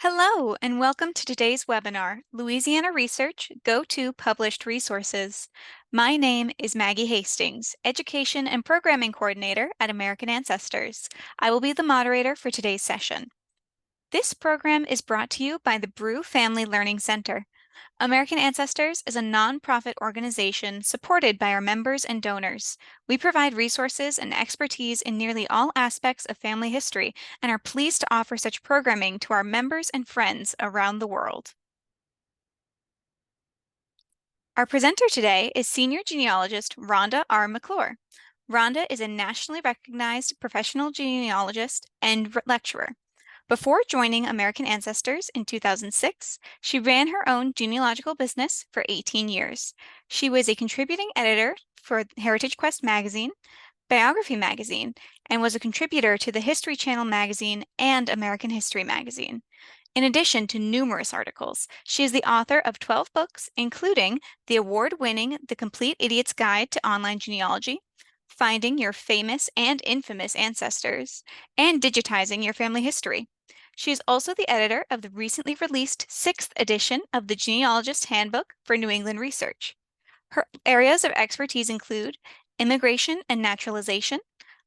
Hello, and welcome to today's webinar, Louisiana Research Go-To Published Resources. My name is Maggie Hastings, Education and Programming Coordinator at American Ancestors. I will be the moderator for today's session. This program is brought to you by the Brew Family Learning Center. American Ancestors is a nonprofit organization supported by our members and donors. We provide resources and expertise in nearly all aspects of family history and are pleased to offer such programming to our members and friends around the world. Our presenter today is Senior Genealogist Rhonda R. McClure. Rhonda is a nationally recognized professional genealogist and lecturer. Before joining American Ancestors in 2006, she ran her own genealogical business for 18 years. She was a contributing editor for Heritage Quest magazine, Biography magazine, and was a contributor to the History Channel magazine and American History magazine. In addition to numerous articles, she is the author of 12 books, including the award-winning The Complete Idiot's Guide to Online Genealogy, Finding Your Famous and Infamous Ancestors, and Digitizing Your Family History. She is also the editor of the recently released 6th edition of the Genealogist Handbook for New England Research. Her areas of expertise include immigration and naturalization,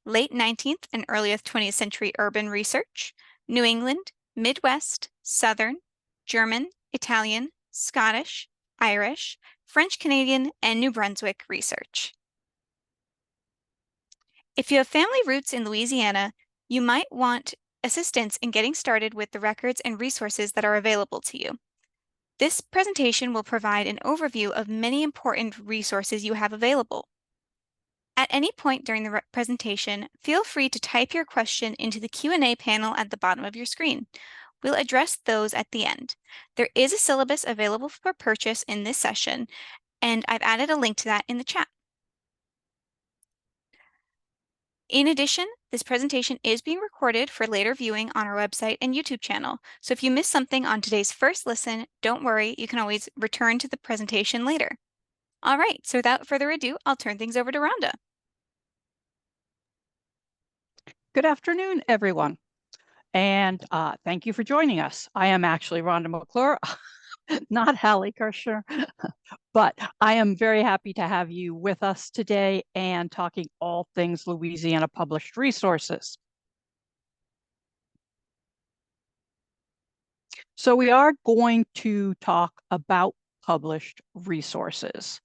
late 19th and early 20th century urban research, New England, Midwest, Southern, German, Italian, Scottish, Irish, French Canadian, and New Brunswick research. If you have family roots in Louisiana, you might want assistance in getting started with the records and resources that are available to you. This presentation will provide an overview of many important resources you have available. At any point during the presentation, feel free to type your question into the Q&A panel at the bottom of your screen. We'll address those at the end. There is a syllabus available for purchase in this session, and I've added a link to that in the chat. In addition, this presentation is being recorded for later viewing on our website and YouTube channel. So if you missed something on today's first listen, don't worry, you can always return to the presentation later. All right, so without further ado, I'll turn things over to Rhonda. Good afternoon, everyone. And thank you for joining us. I am actually Rhonda McClure, not Hallie Kirshner, but I am very happy to have you with us today and talking all things Louisiana published resources. So we are going to talk about published resources.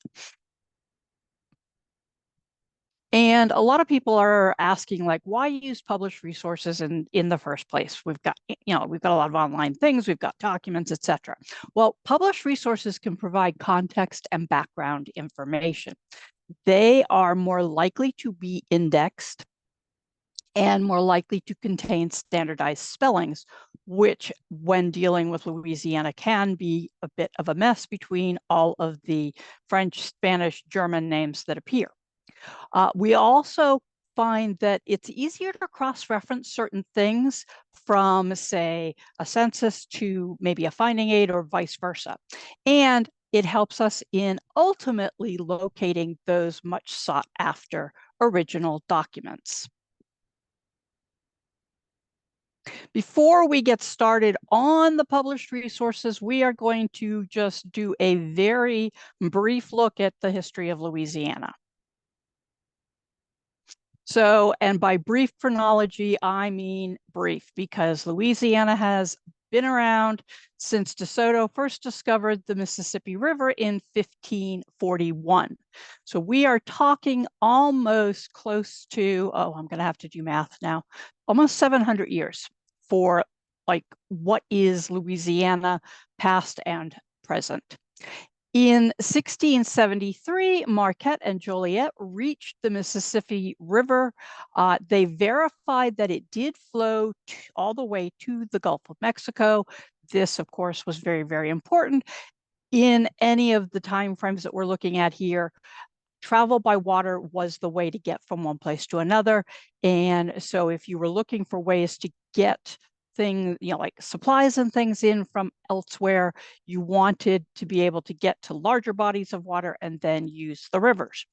And a lot of people are asking, like, why use published resources in the first place? We've got a lot of online things, we've got documents, etc. Well, published resources can provide context and background information. They are more likely to be indexed and more likely to contain standardized spellings, which, when dealing with Louisiana, can be a bit of a mess between all of the French, Spanish, German names that appear. We also find that it's easier to cross-reference certain things from, say, a census to maybe a finding aid or vice versa. And it helps us in ultimately locating those much sought after original documents. Before we get started on the published resources, we are going to just do a very brief look at the history of Louisiana. So, and by brief chronology, I mean brief, because Louisiana has been around since DeSoto first discovered the Mississippi River in 1541. So we are talking almost close to, I'm going to have to do math now, almost 700 years for like what is Louisiana past and present. In 1673, Marquette and Joliet reached the Mississippi River. They verified that it did flow all the way to the Gulf of Mexico. This, of course, was very, very important. In any of the time frames that we're looking at here, travel by water was the way to get from one place to another. And so if you were looking for ways to get things, like supplies and things in from elsewhere, you wanted to be able to get to larger bodies of water and then use the rivers.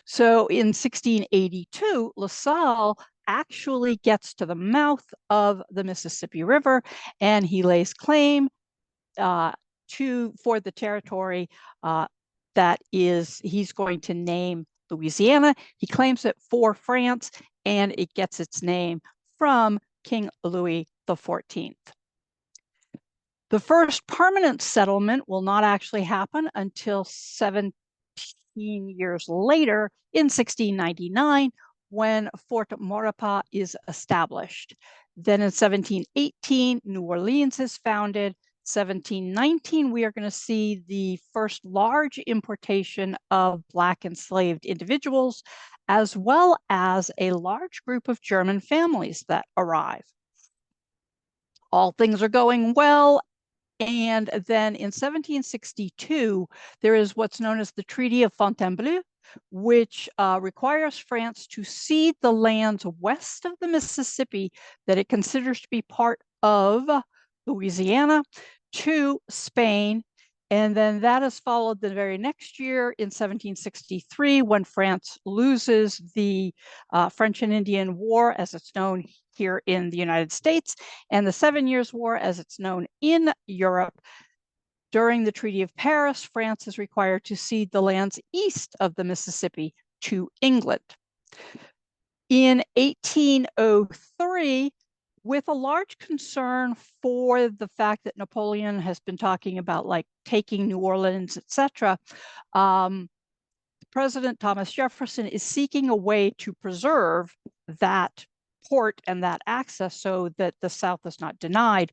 So in 1682, LaSalle actually gets to the mouth of the Mississippi River, and he lays claim for the territory that he's going to name Louisiana. He claims it for France, and it gets its name from King Louis XIV. The first permanent settlement will not actually happen until 17 years later in 1699, when Fort Maurepas is established. Then in 1718, New Orleans is founded. 1719, we are going to see the first large importation of Black enslaved individuals, as well as a large group of German families that arrive. All things are going well. And then in 1762, there is what's known as the Treaty of Fontainebleau, which requires France to cede the lands west of the Mississippi that it considers to be part of Louisiana to Spain. And then that is followed the very next year in 1763, when France loses the French and Indian War, as it's known here in the United States, and the 7 Years' War, as it's known in Europe. During the Treaty of Paris, France is required to cede the lands east of the Mississippi to England. In 1803, with a large concern for the fact that Napoleon has been talking about like taking New Orleans, etc., President Thomas Jefferson is seeking a way to preserve that port and that access so that the South is not denied,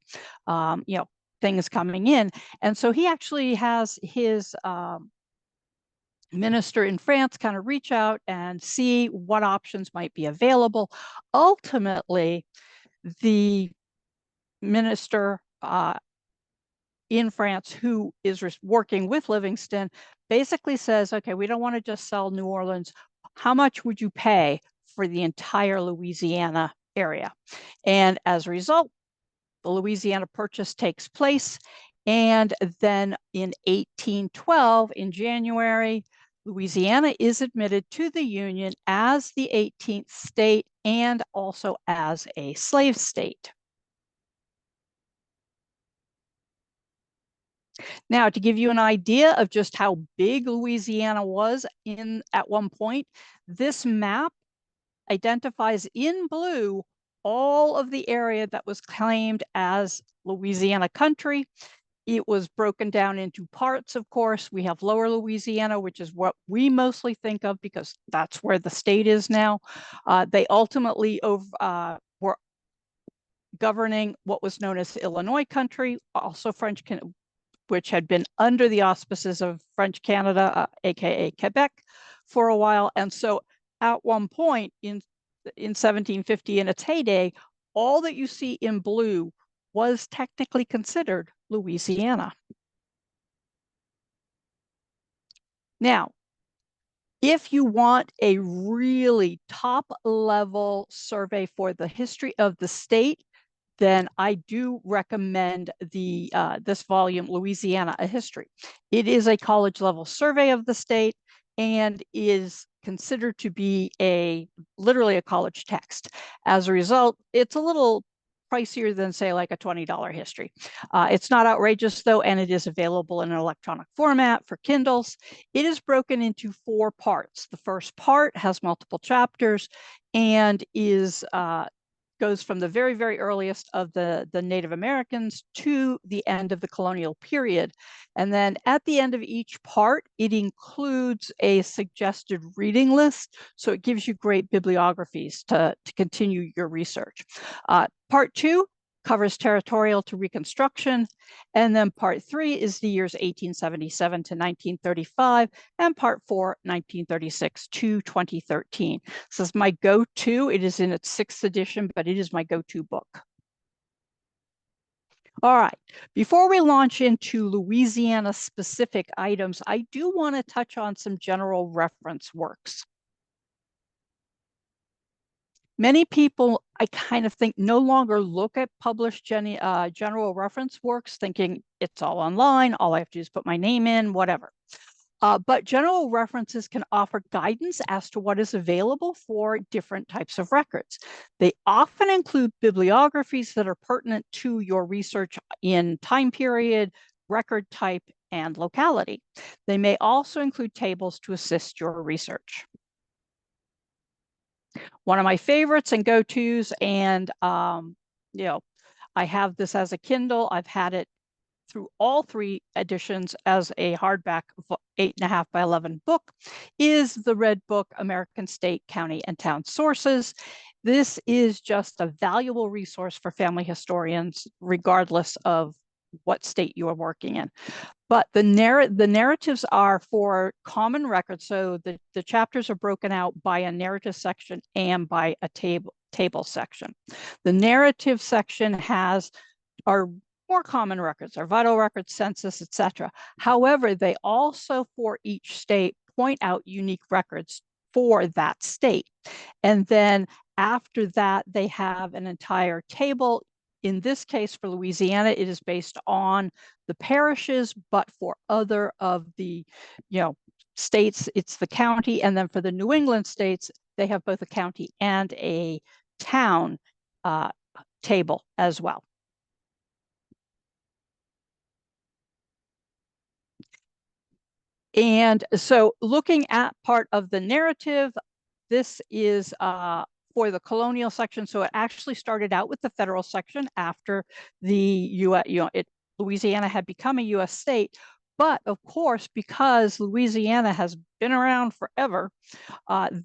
things coming in. And so he actually has his minister in France kind of reach out and see what options might be available. Ultimately, the minister in France who is working with Livingston basically says, okay, we don't want to just sell New Orleans. How much would you pay for the entire Louisiana area? And as a result, the Louisiana Purchase takes place. And then in 1812, in January, Louisiana is admitted to the Union as the 18th state and also as a slave state. Now, to give you an idea of just how big Louisiana was at one point, this map identifies in blue all of the area that was claimed as Louisiana country. It was broken down into parts, of course. We have Lower Louisiana, which is what we mostly think of because that's where the state is now. They ultimately were governing what was known as Illinois country, also French, which had been under the auspices of French Canada, aka Quebec, for a while. And so at one point in 1750, in its heyday, all that you see in blue was technically considered Louisiana. Now, if you want a really top level survey for the history of the state, then I do recommend this volume, Louisiana, A History. It is a college level survey of the state and is considered to be literally a college text. As a result, it's a little pricier than, say, like a $20 history. It's not outrageous, though, and it is available in an electronic format for Kindles. It is broken into 4 parts. The first part has multiple chapters and goes from the very, very earliest of the Native Americans to the end of the colonial period. And then at the end of each part, it includes a suggested reading list. So it gives you great bibliographies to continue your research. Part 2 covers territorial to Reconstruction. And then part 3 is the years 1877 to 1935. And part 4, 1936 to 2013. This is my go-to. It is in its 6th edition, but it is my go-to book. All right, before we launch into Louisiana-specific items, I do want to touch on some general reference works. Many people, I kind of think, no longer look at published general reference works thinking it's all online, all I have to do is put my name in, whatever. But general references can offer guidance as to what is available for different types of records. They often include bibliographies that are pertinent to your research in time period, record type, and locality. They may also include tables to assist your research. One of my favorites and go-tos, and I have this as a Kindle. I've had it through all 3 editions as a hardback 8.5 by 11 book, is the Red Book, American State, County, and Town Sources. This is just a valuable resource for family historians, regardless of what state you are working in. But the narratives are for common records. So the chapters are broken out by a narrative section and by a table section. The narrative section are more common records, our vital records, census, etc. However, they also, for each state, point out unique records for that state. And then after that, they have an entire table. In this case, for Louisiana, it is based on the parishes, but for other of the states, it's the county. And then for the New England states, they have both a county and a town table as well. And so looking at part of the narrative, this is for the colonial section. So it actually started out with the federal section after the U.S., Louisiana had become a U.S. state. But of course, because Louisiana has been around forever,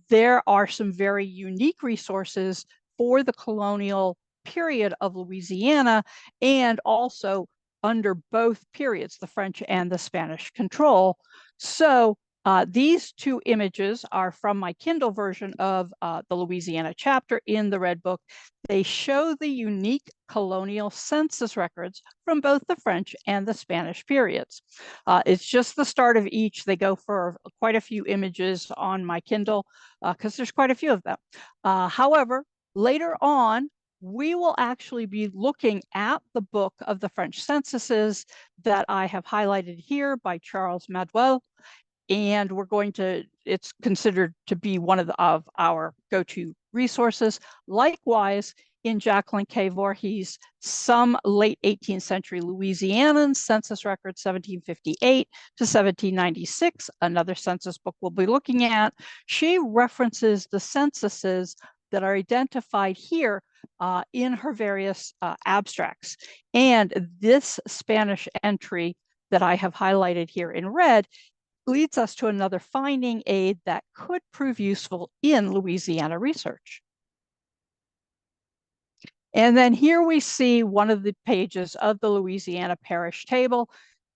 there are some very unique resources for the colonial period of Louisiana, and also under both periods, the French and the Spanish control. So these 2 images are from my Kindle version of the Louisiana chapter in the Red Book. They show the unique colonial census records from both the French and the Spanish periods. It's just the start of each. They go for quite a few images on my Kindle because there's quite a few of them. However, later on, we will actually be looking at the book of the French censuses that I have highlighted here by Charles Madouel. And it's considered to be one of our go-to resources. Likewise, in Jacqueline K. Voorhees, some late 18th century Louisianan census record, 1758 to 1796, another census book we'll be looking at. She references the censuses that are identified here in her various abstracts. And this Spanish entry that I have highlighted here in red leads us to another finding aid that could prove useful in Louisiana research. And then here we see one of the pages of the Louisiana parish table,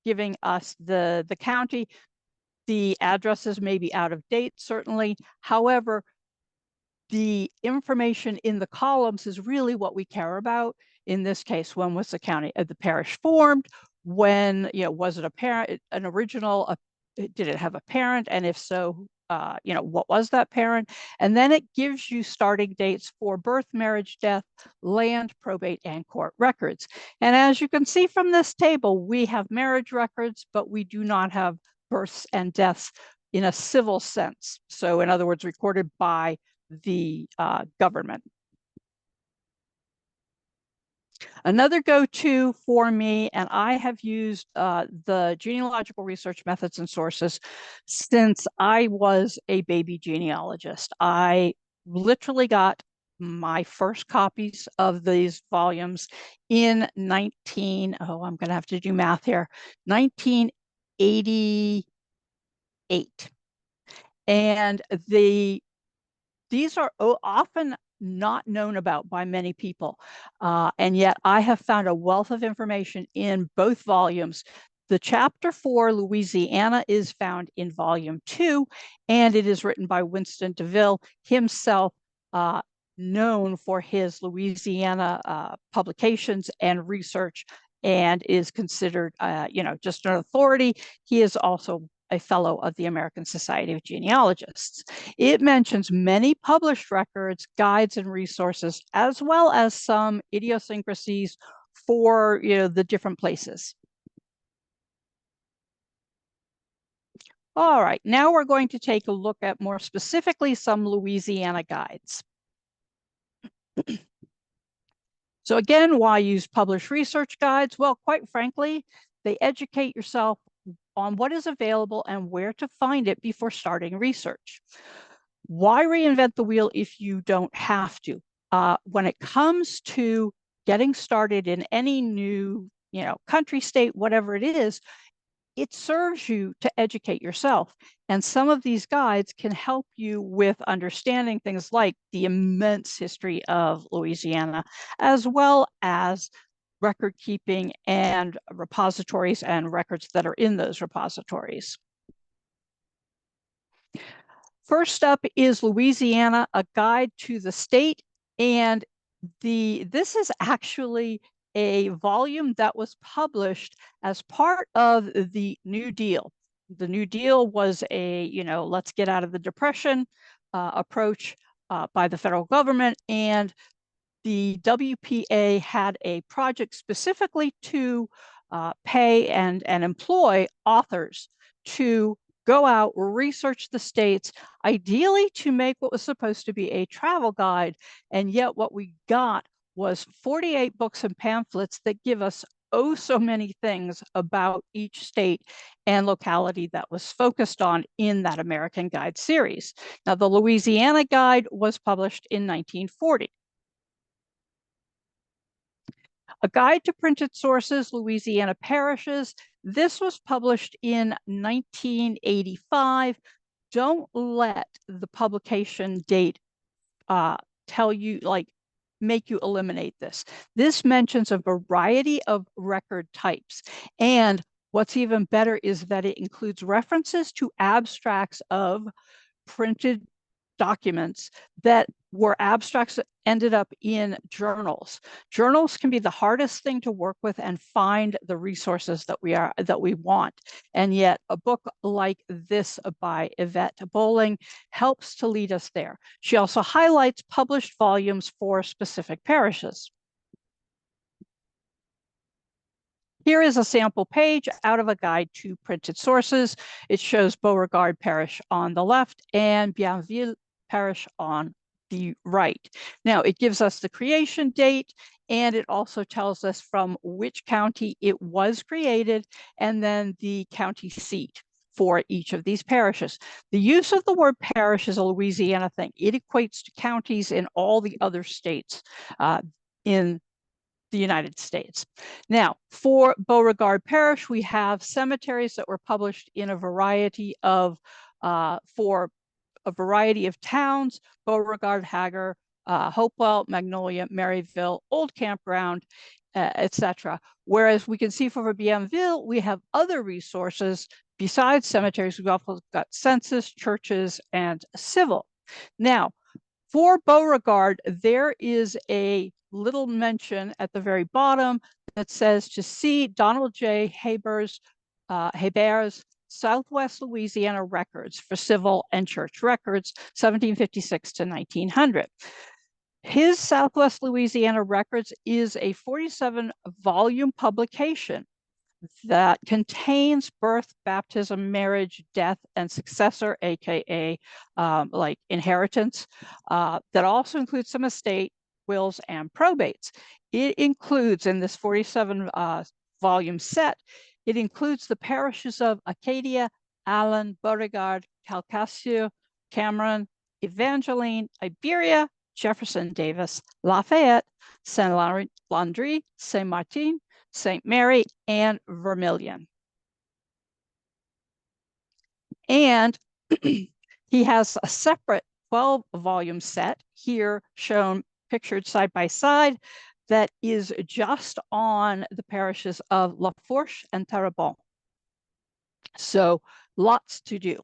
giving us the county. The addresses may be out of date, certainly. However, the information in the columns is really what we care about. In this case, when was the parish formed? When, was it an original? Did it have a parent? And if so, what was that parent? And then it gives you starting dates for birth, marriage, death, land, probate, and court records. And as you can see from this table, we have marriage records, but we do not have births and deaths in a civil sense. So in other words, recorded by the government. Another go-to for me, and I have used the genealogical research methods and sources since I was a baby genealogist. I literally got my first copies of these volumes in I'm going to have to do math here, 1988. And these are often not known about by many people. And yet I have found a wealth of information in both volumes. The chapter for Louisiana is found in volume 2, and it is written by Winston DeVille, himself known for his Louisiana publications and research, and is considered, just an authority. He is also a fellow of the American Society of Genealogists. It mentions many published records, guides, and resources, as well as some idiosyncrasies for the different places. All right, now we're going to take a look at more specifically some Louisiana guides. So again, why use published research guides? Well, quite frankly, they educate yourself on what is available and where to find it before starting research. Why reinvent the wheel if you don't have to? When it comes to getting started in any new, country, state, whatever it is, it serves you to educate yourself. And some of these guides can help you with understanding things like the immense history of Louisiana, as well as record keeping and repositories and records that are in those repositories. First up is Louisiana, a guide to the state. And this is actually a volume that was published as part of the New Deal. The New Deal was a, let's get out of the Depression approach by the federal government. And the WPA had a project specifically to pay and employ authors to go out, research the states, ideally to make what was supposed to be a travel guide. And yet what we got was 48 books and pamphlets that give us oh so many things about each state and locality that was focused on in that American Guide series. Now, the Louisiana Guide was published in 1940. A Guide to Printed Sources, Louisiana Parishes. This was published in 1985. Don't let the publication date tell you, make you eliminate this. This mentions a variety of record types. And what's even better is that it includes references to abstracts of printed documents that were abstracts that ended up in journals. Journals can be the hardest thing to work with and find the resources that we want. And yet a book like this by Yvette Bowling helps to lead us there. She also highlights published volumes for specific parishes. Here is a sample page out of a guide to printed sources. It shows Beauregard Parish on the left and Bienville Parish on the right. Now, it gives us the creation date, and it also tells us from which county it was created, and then the county seat for each of these parishes. The use of the word parish is a Louisiana thing. It equates to counties in all the other states in the United States. Now, for Beauregard Parish, we have cemeteries that were published in a variety of, for a variety of towns: Beauregard, Hager, Hopewell, Magnolia, Maryville, Old Campground, etc. Whereas we can see for Bienville, we have other resources besides cemeteries. We've also got census, churches, and civil. Now, for Beauregard, there is a little mention at the very bottom that says to see Donald J. Hebert's Southwest Louisiana records for civil and church records, 1756 to 1900. His Southwest Louisiana records is a 47-volume publication that contains birth, baptism, marriage, death, and successor, aka like inheritance, that also includes some estate, wills, and probates. It includes, in this 47 volume set, it includes the parishes of Acadia, Allen, Beauregard, Calcasieu, Cameron, Evangeline, Iberia, Jefferson Davis, Lafayette, Saint Landry, Saint Martin, St. Mary, and Vermilion. And he has a separate 12-volume set here shown pictured side by side that is just on the parishes of La Fourche and Terrebonne. So lots to do.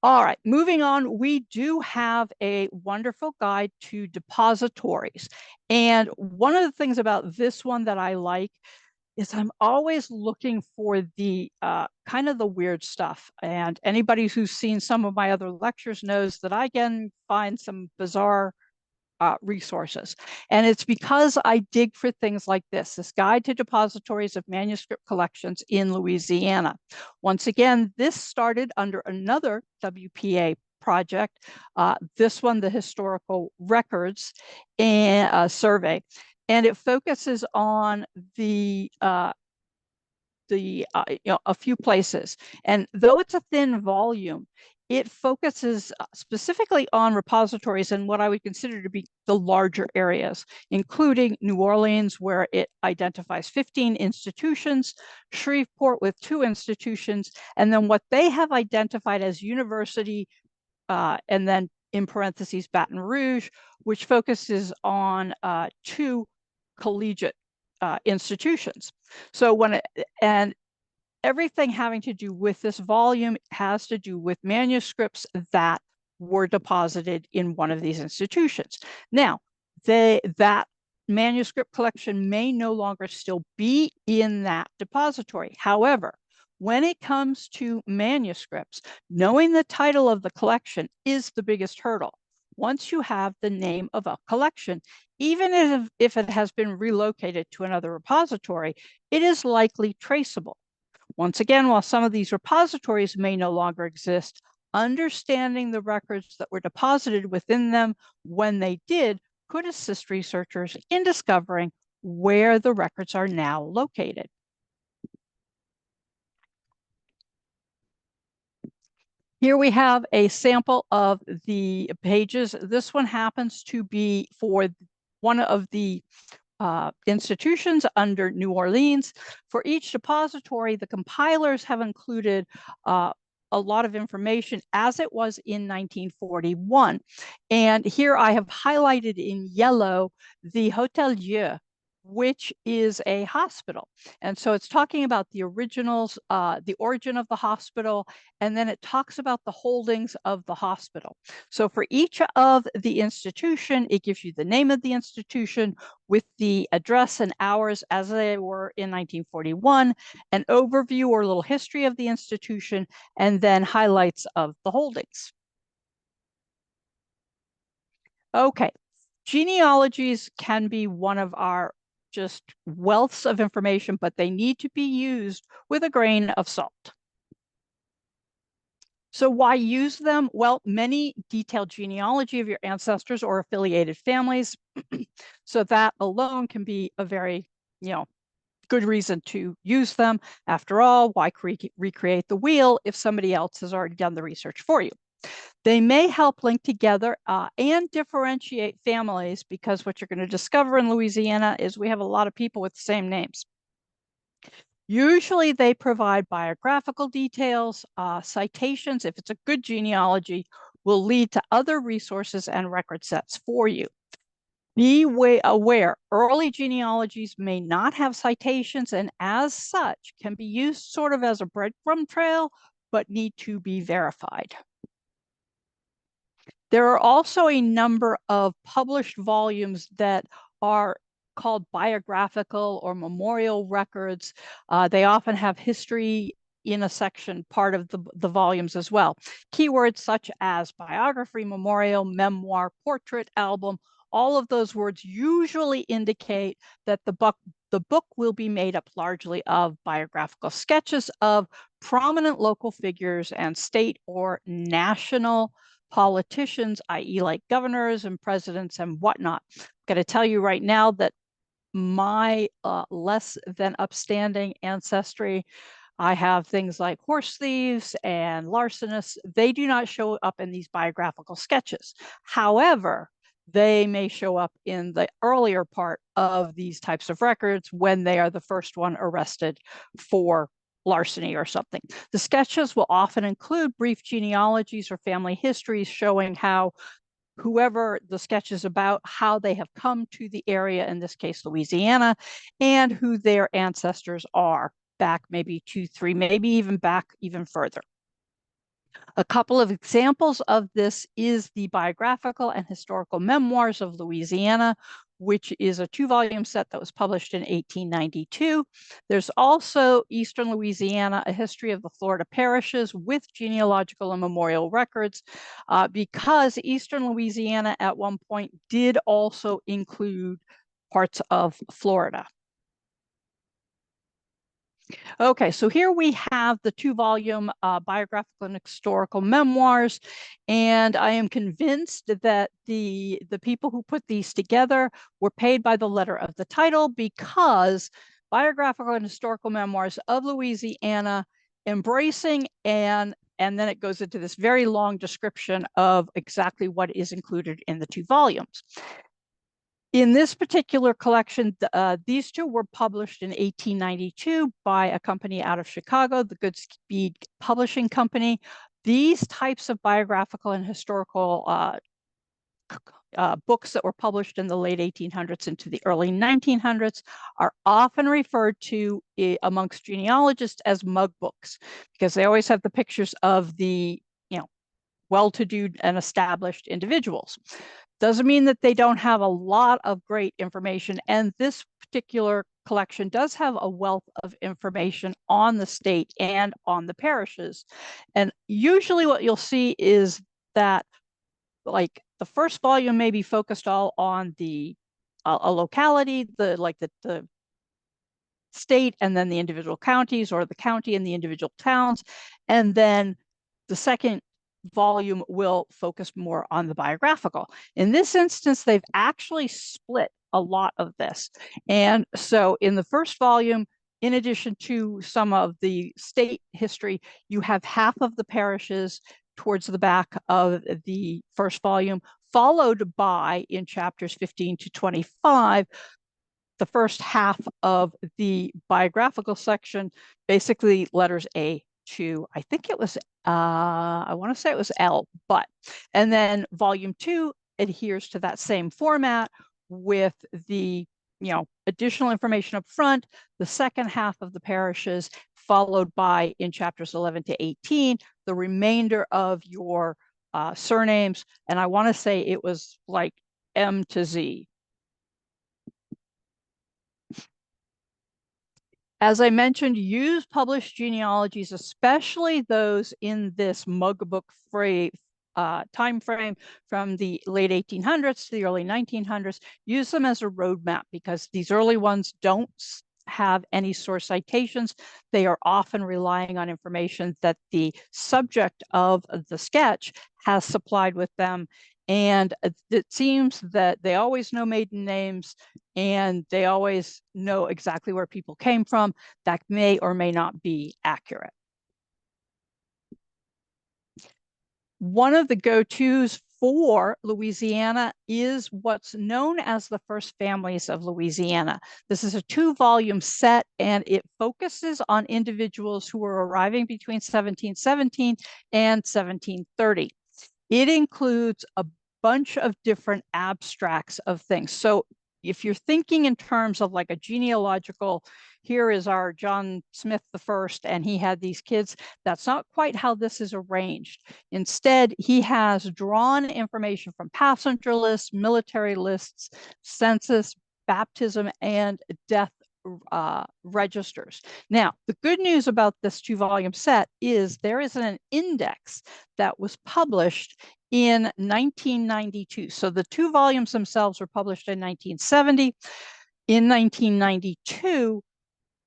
All right, moving on, we do have a wonderful guide to depositories. And one of the things about this one that I like is I'm always looking for the kind of the weird stuff. And anybody who's seen some of my other lectures knows that I can find some bizarre resources. And it's because I dig for things like this Guide to Depositories of Manuscript Collections in Louisiana. Once again, this started under another WPA project, this one, the Historical Records and Survey. And it focuses on a few places. And though it's a thin volume, it focuses specifically on repositories in what I would consider to be the larger areas, including New Orleans, where it identifies 15 institutions, Shreveport with 2 institutions, and then what they have identified as university, and then in parentheses, Baton Rouge, which focuses on 2 collegiate institutions. So and everything having to do with this volume has to do with manuscripts that were deposited in one of these institutions. Now, that manuscript collection may no longer still be in that depository. However, when it comes to manuscripts, knowing the title of the collection is the biggest hurdle. Once you have the name of a collection, even if it has been relocated to another repository, it is likely traceable. Once again, while some of these repositories may no longer exist, understanding the records that were deposited within them when they did could assist researchers in discovering where the records are now located. Here we have a sample of the pages. This one happens to be for one of the institutions under New Orleans. For each depository, the compilers have included a lot of information as it was in 1941. And here I have highlighted in yellow the Hôtel Dieu, which is a hospital. And so it's talking about the originals, the origin of the hospital, and then it talks about the holdings of the hospital. So for each of the institution, it gives you the name of the institution with the address and hours as they were in 1941, an overview or a little history of the institution, and then highlights of the holdings. Okay, genealogies can be one of our just wealths of information, but they need to be used with a grain of salt. So why use them? Well, many detail genealogy of your ancestors or affiliated families. So that alone can be a very, good reason to use them. After all, why recreate the wheel if somebody else has already done the research for you? They may help link together and differentiate families, because what you're going to discover in Louisiana is we have a lot of people with the same names. Usually they provide biographical details, citations, if it's a good genealogy, will lead to other resources and record sets for you. Be aware, early genealogies may not have citations and as such can be used sort of as a breadcrumb trail, but need to be verified. There are also a number of published volumes that are called biographical or memorial records. They often have history in a section part of the volumes as well. Keywords such as biography, memorial, memoir, portrait, album, all of those words usually indicate that the book will be made up largely of biographical sketches of prominent local figures and state or national politicians, i.e. like governors and presidents and whatnot. I'm going to tell you right now that my less than upstanding ancestry, I have things like horse thieves and larcenists. They do not show up in these biographical sketches. However, they may show up in the earlier part of these types of records when they are the first one arrested for larceny or something. The sketches will often include brief genealogies or family histories showing how whoever the sketch is about, how they have come to the area, in this case, Louisiana, and who their ancestors are back maybe 2, 3, maybe even back even further. A couple of examples of this is the biographical and historical memoirs of Louisiana, which is a 2-volume set that was published in 1892. There's also Eastern Louisiana, a history of the Florida parishes with genealogical and memorial records, because Eastern Louisiana at one point did also include parts of Florida. Okay, so here we have the 2-volume biographical and historical memoirs, and I am convinced that the people who put these together were paid by the letter of the title, because biographical and historical memoirs of Louisiana, embracing and then it goes into this very long description of exactly what is included in the 2 volumes. In this particular collection, these 2 were published in 1892 by a company out of Chicago, the Goodspeed Publishing Company. These types of biographical and historical books that were published in the late 1800s into the early 1900s are often referred to amongst genealogists as mug books, because they always have the pictures of the well-to-do and established individuals. Doesn't mean that they don't have a lot of great information, and this particular collection does have a wealth of information on the state and on the parishes. And usually what you'll see is that, like, the first volume may be focused all on the a locality, the state, and then the individual counties, or the county and the individual towns, and then the second volume will focus more on the biographical. In this instance, they've actually split a lot of this. And so in the first volume, in addition to some of the state history, you have half of the parishes towards the back of the first volume, followed by, in chapters 15 to 25, the first half of the biographical section, basically letters A to, I think it was, I want to say it was L, and then volume 2 adheres to that same format with the, additional information up front, the second half of the parishes, followed by, in chapters 11 to 18, the remainder of your surnames. And I want to say it was like M to Z. As I mentioned, use published genealogies, especially those in this mug book time frame from the late 1800s to the early 1900s. Use them as a roadmap, because these early ones don't have any source citations. They are often relying on information that the subject of the sketch has supplied with them. And it seems that they always know maiden names, and they always know exactly where people came from. That may or may not be accurate. One of the go-tos for Louisiana is what's known as the First Families of Louisiana. This is a 2-volume set, and it focuses on individuals who were arriving between 1717 and 1730. It includes a bunch of different abstracts of things. So if you're thinking in terms of like a genealogical, here is our John Smith the first, and he had these kids, that's not quite how this is arranged. Instead, he has drawn information from passenger lists, military lists, census, baptism, and death registers. Now, the good news about this 2-volume set is there is an index that was published in 1992. So the 2 volumes themselves were published in 1970. In 1992,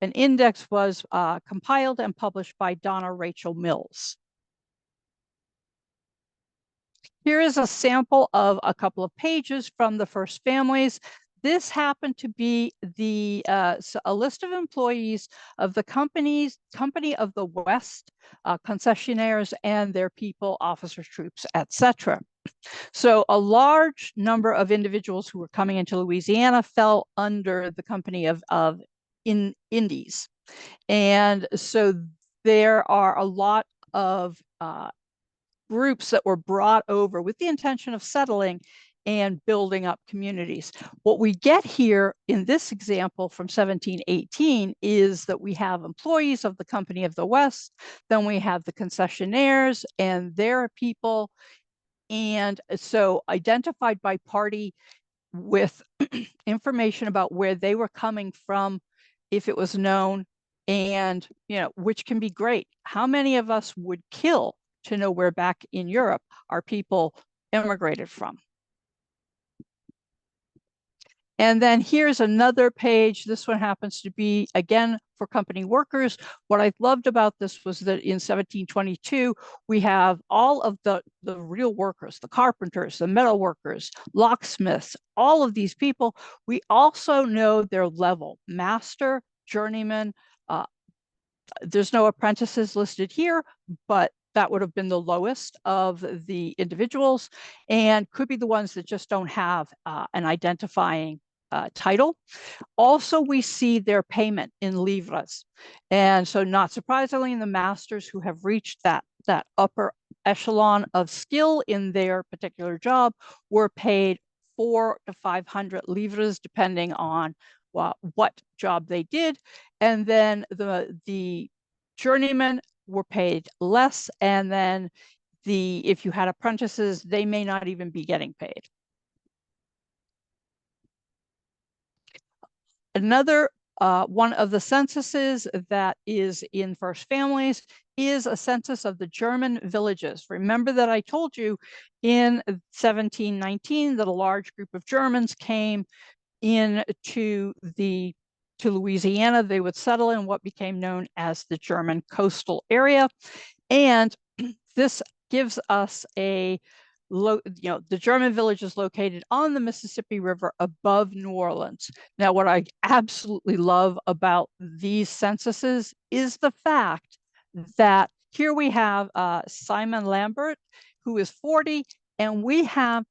an index was compiled and published by Donna Rachel Mills. Here is a sample of a couple of pages from the First Families. This happened to be a list of employees of the Company of the West, concessionaires and their people, officers, troops, etc. So a large number of individuals who were coming into Louisiana fell under the Company of Indies. And so there are a lot of groups that were brought over with the intention of settling and building up communities. What we get here in this example from 1718 is that we have employees of the Company of the West, then we have the concessionaires and their people. And so identified by party, with information about where they were coming from, if it was known, and which can be great. How many of us would kill to know where back in Europe our people immigrated from? And then here's another page. This one happens to be, again, for company workers. What I loved about this was that in 1722, we have all of the real workers, the carpenters, the metal workers, locksmiths, all of these people. We also know their level: master, journeyman. There's no apprentices listed here, but that would have been the lowest of the individuals, and could be the ones that just don't have an identifying title. Also, we see their payment in livres. And so not surprisingly, the masters who have reached that upper echelon of skill in their particular job were paid 400 to 500 livres, depending on what job they did. And then the journeymen were paid less. And then if you had apprentices, they may not even be getting paid. Another one of the censuses that is in First Families is a census of the German villages. Remember that I told you in 1719 that a large group of Germans came to Louisiana. They would settle in what became known as the German coastal area. And this gives us the German village is located on the Mississippi River above New Orleans. Now, what I absolutely love about these censuses is the fact that here we have Simon Lambert, who is 40, and we have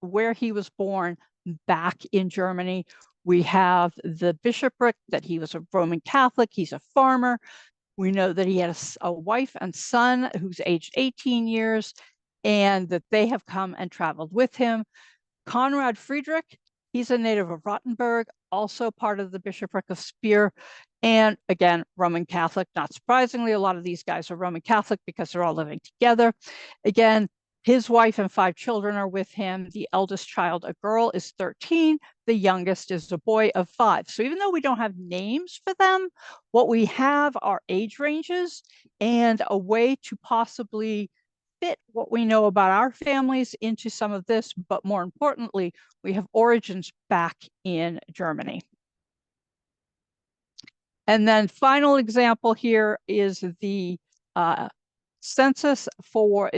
where he was born back in Germany. We have the bishopric that he was a Roman Catholic. He's a farmer. We know that he had a wife and son who's aged 18 years, and that they have come and traveled with him. Conrad Friedrich, he's a native of Rottenburg, also part of the bishopric of Speyer, and again, Roman Catholic. Not surprisingly, a lot of these guys are Roman Catholic because they're all living together. Again, his wife and 5 children are with him. The eldest child, a girl, is 13. The youngest is a boy of 5. So even though we don't have names for them, what we have are age ranges and a way to possibly fit what we know about our families into some of this. But more importantly, we have origins back in Germany. And then final example here is the census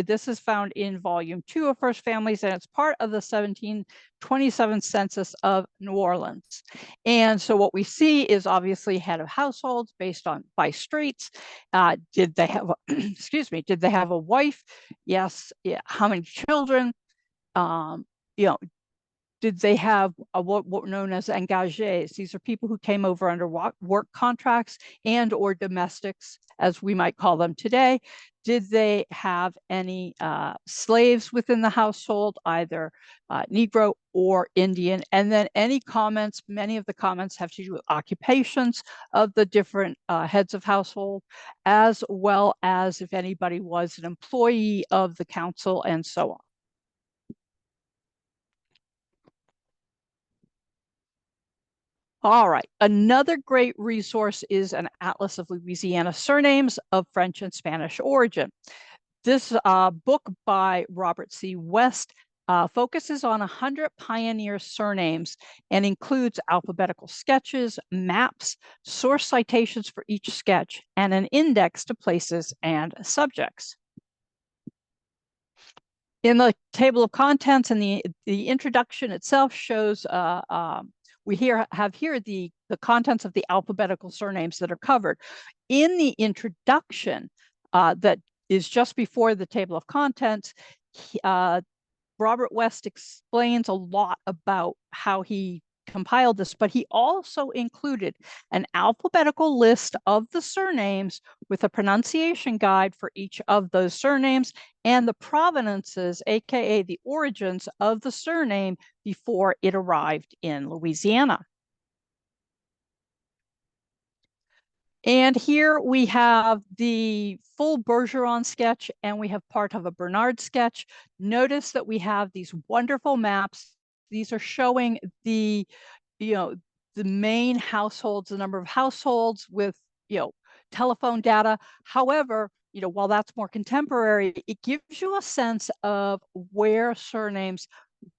this is found in volume 2 of First Families, and it's part of the 1727 census of New Orleans. And so what we see is obviously head of households based on by streets. Did they have excuse me, did they have a wife? Yes. Yeah. How many children? Did they have what were known as engagés? These are people who came over under work contracts and or domestics, as we might call them today. Did they have any slaves within the household, either Negro or Indian? And then any comments, many of the comments have to do with occupations of the different heads of household, as well as if anybody was an employee of the council and so on. All right. Another great resource is an Atlas of Louisiana surnames of French and Spanish origin. This book by Robert C. West focuses on 100 pioneer surnames and includes alphabetical sketches, maps, source citations for each sketch, and an index to places and subjects. In the table of contents, and the introduction itself shows we have here the contents of the alphabetical surnames that are covered. In the introduction that is just before the table of contents, Robert West explains a lot about how he compiled this, but he also included an alphabetical list of the surnames with a pronunciation guide for each of those surnames and the provenances, aka the origins of the surname before it arrived in Louisiana. And here we have the full Bergeron sketch, and we have part of a Bernard sketch. Notice that we have these wonderful maps. These are showing the, the main households, the number of households with, telephone data. However, while that's more contemporary, it gives you a sense of where surnames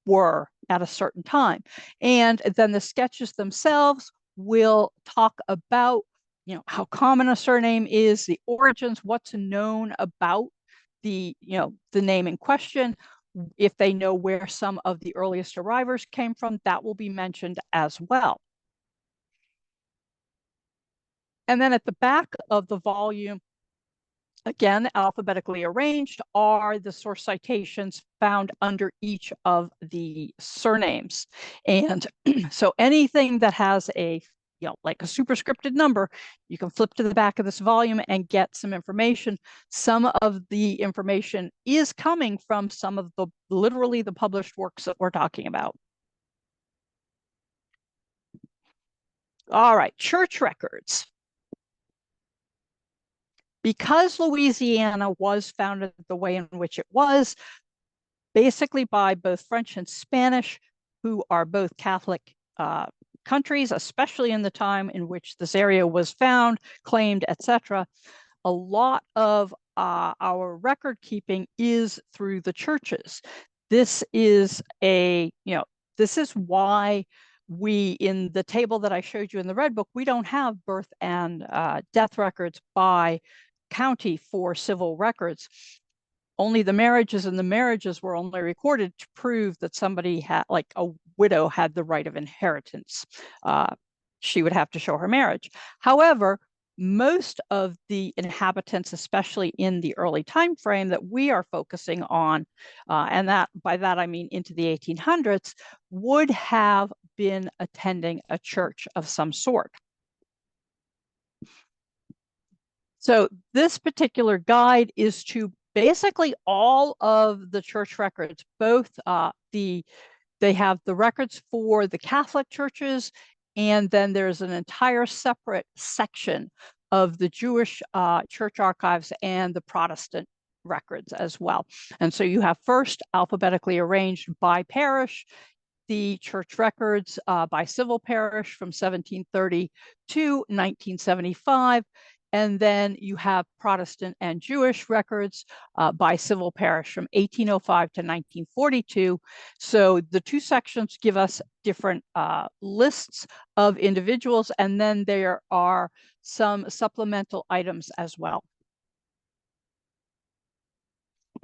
were at a certain time. And then the sketches themselves will talk about, how common a surname is, the origins, what's known about the name in question. If they know where some of the earliest arrivers came from, that will be mentioned as well. And then at the back of the volume, again, alphabetically arranged, are the source citations found under each of the surnames. And so anything that has a, like a superscripted number, you can flip to the back of this volume and get some information. Some of the information is coming from some of the, literally the published works that we're talking about. All right, church records. Because Louisiana was founded the way in which it was, basically by both French and Spanish, who are both Catholic countries, especially in the time in which this area was found, claimed, etc., a lot of our record keeping is through the churches. This is this is why we, in the table that I showed you in the Red Book, we don't have birth and death records by county for civil records. Only the marriages, and the marriages were only recorded to prove that somebody had, like a widow had the right of inheritance. She would have to show her marriage. However, most of the inhabitants, especially in the early time frame that we are focusing on, and that by that I mean into the 1800s, would have been attending a church of some sort. So this particular guide is to basically all of the church records, both they have the records for the Catholic churches, and then there's an entire separate section of the Jewish church archives and the Protestant records as well. And so you have first alphabetically arranged by parish, the church records by civil parish from 1730 to 1975. And then you have Protestant and Jewish records by civil parish from 1805 to 1942. So the two sections give us different lists of individuals, and then there are some supplemental items as well.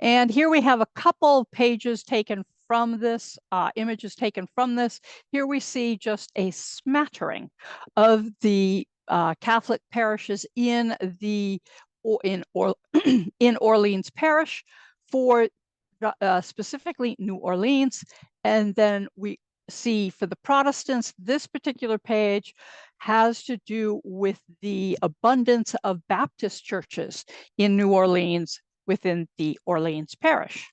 And here we have a couple pages taken from this, images taken from this. Here we see just a smattering of the Catholic parishes in Orleans Parish, for specifically New Orleans. And then we see for the Protestants, this particular page has to do with the abundance of Baptist churches in New Orleans within the Orleans Parish.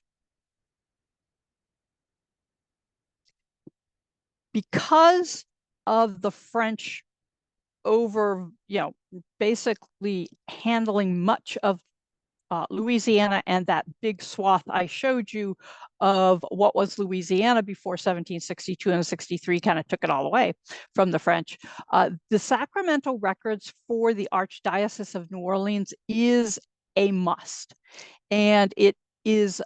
Because of the French basically handling much of Louisiana, and that big swath I showed you of what was Louisiana before 1762 and 63 kind of took it all away from the French. The Sacramento records for the Archdiocese of New Orleans is a must. And it is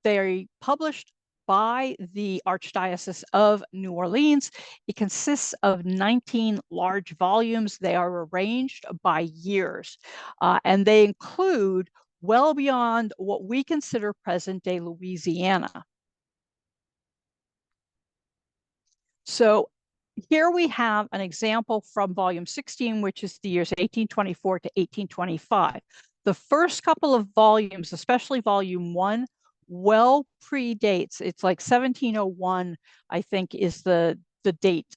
they published by the Archdiocese of New Orleans. It consists of 19 large volumes. They are arranged by years, and they include well beyond what we consider present-day Louisiana. So here we have an example from volume 16, which is the years 1824 to 1825. The first couple of volumes, especially volume 1, well predates. It's like 1701, I think, is the date,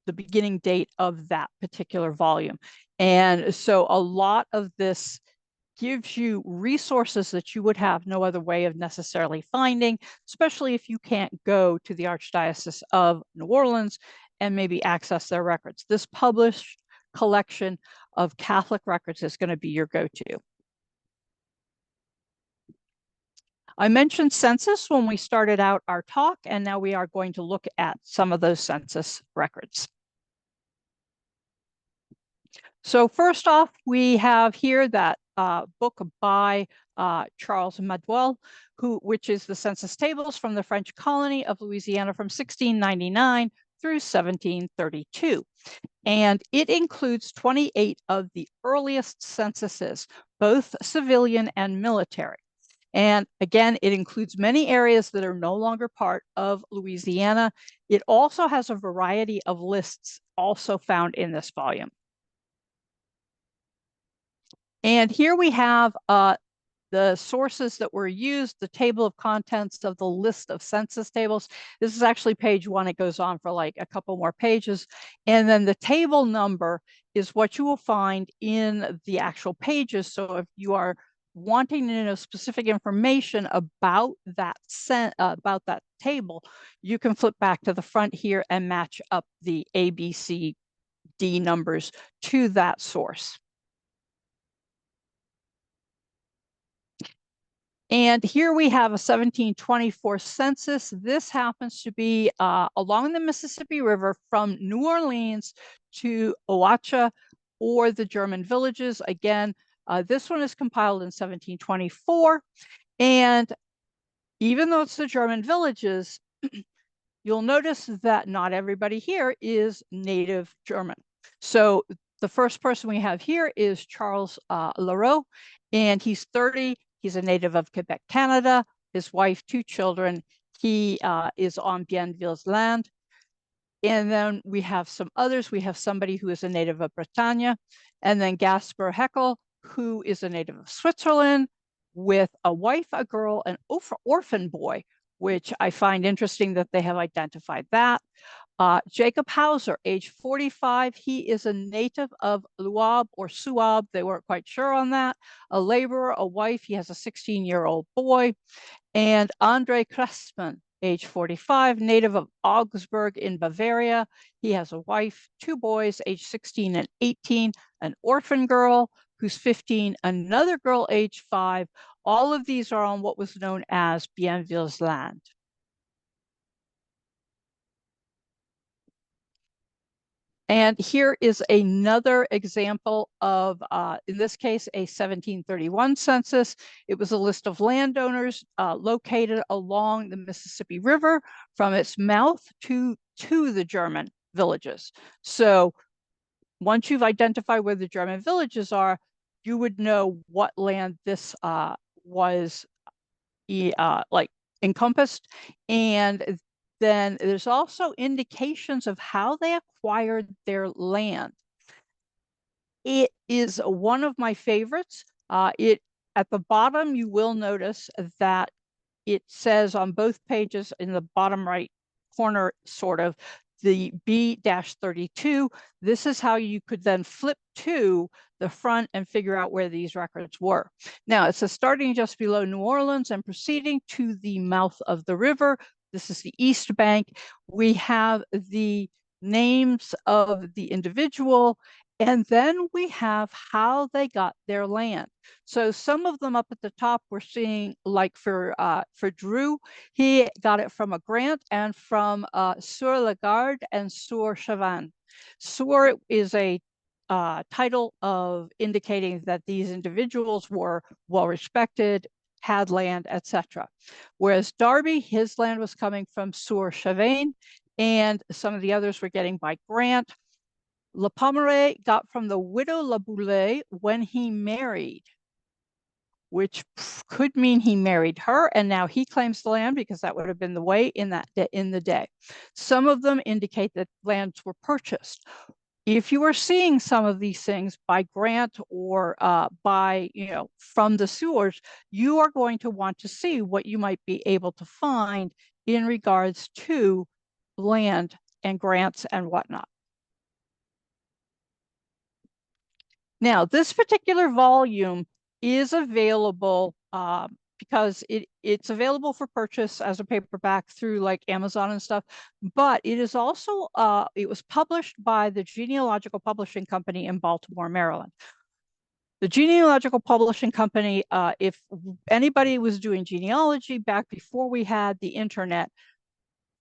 the beginning date of that particular volume. And so a lot of this gives you resources that you would have no other way of necessarily finding, especially if you can't go to the Archdiocese of New Orleans and maybe access their records. This published collection of Catholic records is going to be your go-to. I mentioned census when we started out our talk, and now we are going to look at some of those census records. So first off, we have here that book by Charles Maduel, which is the census tables from the French colony of Louisiana from 1699 through 1732. And it includes 28 of the earliest censuses, both civilian and military. And again, it includes many areas that are no longer part of Louisiana. It also has a variety of lists also found in this volume. And here we have the sources that were used, the table of contents of the list of census tables. This is actually page 1. It goes on for like a couple more pages. And then the table number is what you will find in the actual pages. So if you are wanting to know specific information about that table, you can flip back to the front here and match up the A, B, C, D numbers to that source. And here we have a 1724 census. This happens to be along the Mississippi River from New Orleans to Owacha or the German villages. Again, this one is compiled in 1724. And even though it's the German villages, you'll notice that not everybody here is native German. So the first person we have here is Charles Leroux, and he's 30. He's a native of Quebec, Canada. His wife, 2 children. He is on Bienville's land. And then we have some others. We have somebody who is a native of Bretagne, and then Gasper Heckel, who is a native of Switzerland, with a wife, a girl, an orphan boy, which I find interesting that they have identified that. Jacob Hauser, age 45, he is a native of Luab or Suab. They weren't quite sure on that. A laborer, a wife, he has a 16-year-old boy. And Andre Crespin, age 45, native of Augsburg in Bavaria. He has a wife, 2 boys, age 16 and 18, an orphan girl who's 15, another girl, age 5. All of these are on what was known as Bienville's land. And here is another example of, in this case, a 1731 census. It was a list of landowners located along the Mississippi River from its mouth to the German villages. So once you've identified where the German villages are, you would know what land this was like encompassed. And then there's also indications of how they acquired their land. It is one of my favorites. At the bottom, you will notice that it says on both pages in the bottom right corner, sort of, the B-32. This is how you could then flip to the front and figure out where these records were. Now, it says starting just below New Orleans and proceeding to the mouth of the river. This is the East Bank. We have the names of the individual, and then we have how they got their land. So some of them up at the top we're seeing, like for Drew, he got it from a grant and from Sur la Garde and Sur Chavan. Sur is a title of indicating that these individuals were well respected, had land, etc. Whereas Darby, his land was coming from Sur Chavan, and some of the others were getting by grant. Le Pommeret got from the widow La Boulay when he married, which could mean he married her, and now he claims the land because that would have been the way in the day. Some of them indicate that lands were purchased. If you are seeing some of these things by grant or by, from the sewers, you are going to want to see what you might be able to find in regards to land and grants and whatnot. Now, this particular volume is available because it's available for purchase as a paperback through like Amazon and stuff, but it is also, it was published by the Genealogical Publishing Company in Baltimore, Maryland. The Genealogical Publishing Company, if anybody was doing genealogy back before we had the internet,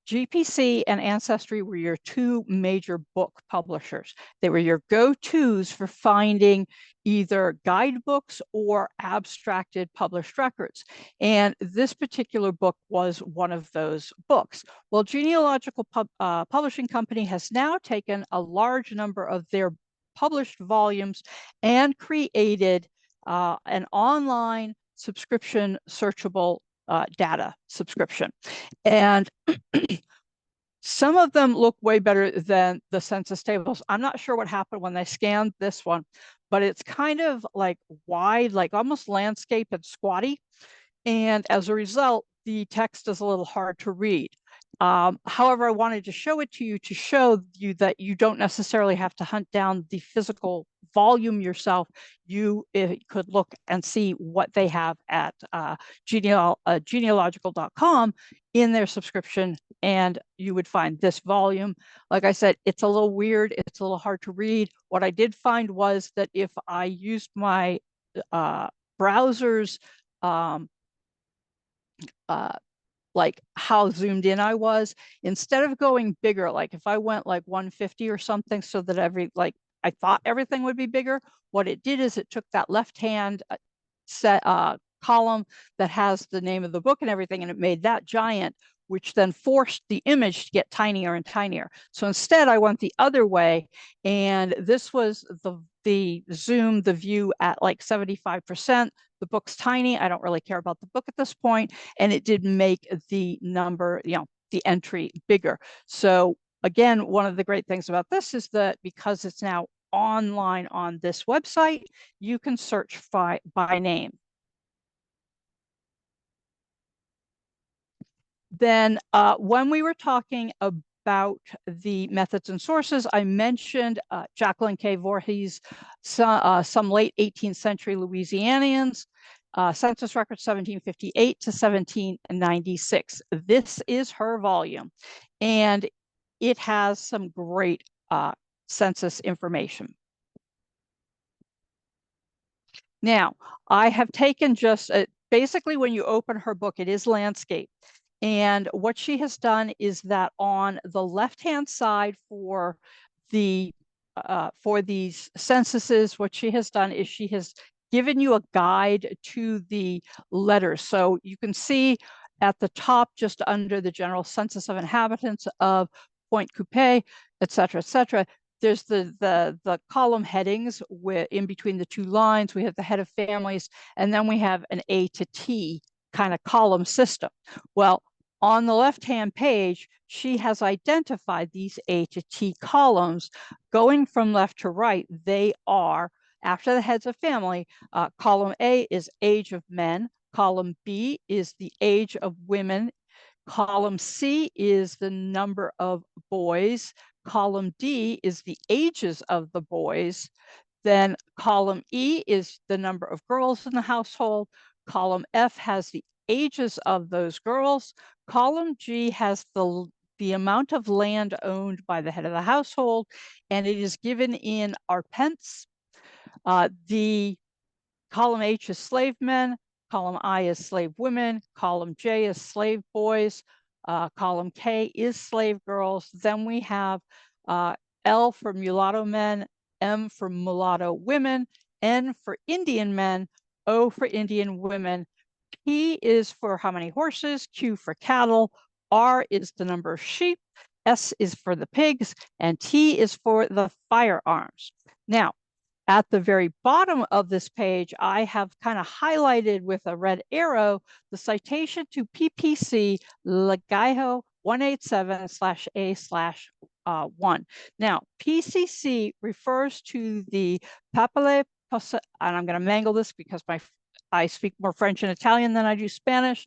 GPC and Ancestry were your two major book publishers. They were your go-tos for finding either guidebooks or abstracted published records. And this particular book was one of those books. Well, Genealogical Publishing Company has now taken a large number of their published volumes and created an online subscription searchable data subscription. And some of them look way better than the census tables. I'm not sure what happened when they scanned this one, but it's kind of like wide, like almost landscape and squatty. And as a result, the text is a little hard to read. However, I wanted to show it to you to show you that you don't necessarily have to hunt down the physical volume yourself. You could look and see what they have at genealogical.com in their subscription, and you would find this volume. Like I said, it's a little weird. It's a little hard to read. What I did find was that if I used my browser's like how zoomed in I was, instead of going bigger, like if I went like 150 or something so that I thought everything would be bigger, what it did is it took that left-hand column that has the name of the book and everything, and it made that giant, which then forced the image to get tinier and tinier. So instead I went the other way, and this was the zoom, the view at like 75%. The book's tiny. I don't really care about the book at this point. And it did make the number, the entry bigger. So again, one of the great things about this is that because it's now online on this website, you can search by name. Then when we were talking about the methods and sources, I mentioned Jacqueline K. Voorhees, some late 18th century Louisianians, census record 1758 to 1796. This is her volume, and it has some great census information. Now, I have taken just, basically when you open her book, it is landscape. And what she has done is that on the left-hand side for these censuses, what she has done is she has given you a guide to the letters. So you can see at the top, just under the general census of inhabitants of Pointe Coupee, et cetera, there's the column headings in between the two lines. We have the head of families, and then we have an A to T kind of column system. Well, on the left-hand page, she has identified these A to T columns. Going from left to right, they are, after the heads of family, column A is age of men, column B is the age of women, column C is the number of boys, column D is the ages of the boys, then column E is the number of girls in the household, column F has the ages of those girls, column G has the amount of land owned by the head of the household, and it is given in arpents. The column H is slave men, column I is slave women, column J is slave boys, column K is slave girls. Then we have L for mulatto men, M for mulatto women, N for Indian men, O for Indian women, P is for how many horses, Q for cattle, R is the number of sheep, S is for the pigs, and T is for the firearms. Now, at the very bottom of this page, I have kind of highlighted with a red arrow the citation to PPC Legajo 187/A/1. Now, PCC refers to the Papale, and I'm going to mangle this because I speak more French and Italian than I do Spanish,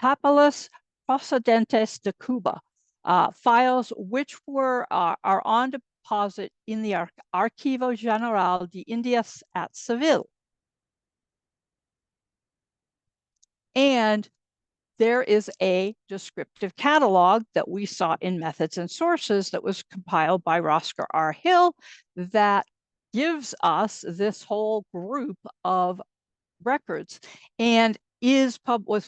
Papeles Procedentes de Cuba, files which are on deposit in the Archivo General de Indias at Seville. And there is a descriptive catalog that we saw in Methods and Sources that was compiled by Roscoe R. Hill that gives us this whole group of records, and was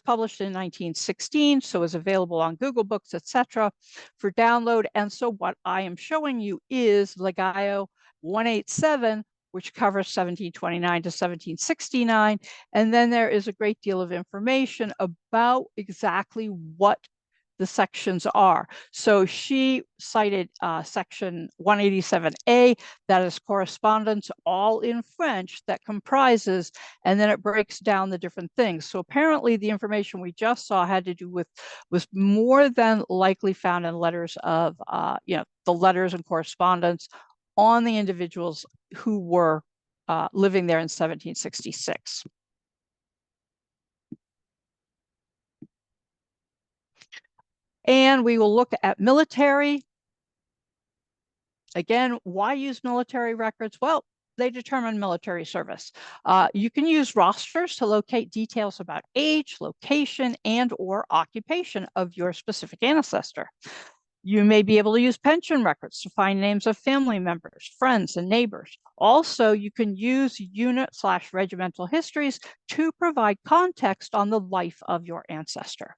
published in 1916, so is available on Google Books, etc., for download. And so what I am showing you is Legajo 187, which covers 1729 to 1769. And then there is a great deal of information about exactly what the sections are. So she cited section 187A, that is correspondence, all in French, that comprises, and then it breaks down the different things. So apparently the information we just saw had to do with, was more than likely found in letters of, the letters and correspondence on the individuals who were living there in 1766. And we will look at military. Again, why use military records? Well, they determine military service. You can use rosters to locate details about age, location, and or occupation of your specific ancestor. You may be able to use pension records to find names of family members, friends, and neighbors. Also, you can use unit/regimental histories to provide context on the life of your ancestor.